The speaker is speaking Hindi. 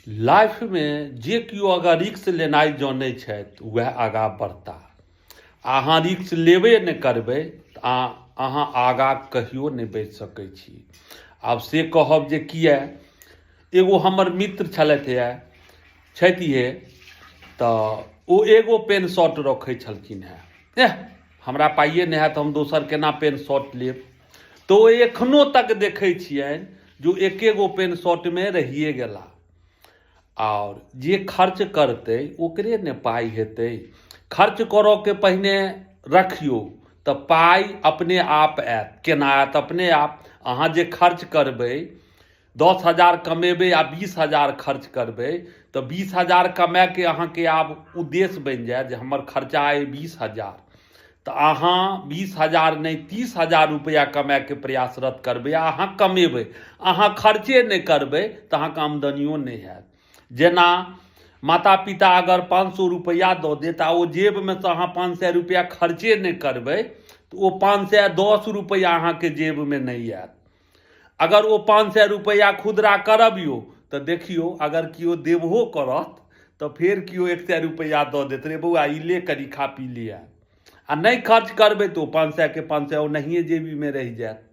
लाइफ में जे केओ अगर रिक्स लेनाइ जानै छथि वएह आगाँ बढ़ता। अहाँ रिक्स लेबे नहि करबै तऽ अहाँ आगाँ कहियो नहि बढ़ि सकै छी। आब से कहब जे किए, एगो हमर मित्र छलथि छथिए, तऽ ओ एगो पेन शॉट रखै छलखिन हेँ। हमरा पाइए नहि हैत, हम दोसर केना पेन शॉट लेब। तऽ ओ एखनो तक देखै छियनि जो एके गो पेन शॉटमे रहिए गेला। और जे खर्च करतै ओकरे ने पाइ हेतै। खर्च करऽके पहिने रखियौ तऽ पाइ अपने आप आयत। केना आयत? अपने आप। अहाँ जे खर्च करबै, 10,000 कमेबै आ 20,000 खर्च करबै तऽ 20,000 कमाके अहाँके आब उद्देश्य बनि जायत जे हमर खर्चा अइ 20,000, तऽ अहाँ 20,000 नहीं 30,000 रुपया कमाके प्रयासरत करबै आ अहाँ कमेबै। अहाँ खर्चे नहि करबै तऽ अहाँके आमदनियो नहि हैत। जेना माता पिता अगर 500 रुपया दऽ देत आ ओ जेबमे से अहाँ 500 रुपया खर्चे नहि करबै तऽ ओ 510 रुपया अहाँके जेबमे नहीं आयत। अगर ओ 500 रुपया खुदरा करबियौ तऽ देखियौ, अगर केओ देबहो करत तऽ फेर केओ 100 रुपया दऽ देत, रे बौआ ई ले करी खा पी लिया। आ नहीं खर्च करबै तऽ ओ 500 के 500 ओनाहिए जेबीमे रहि जायत।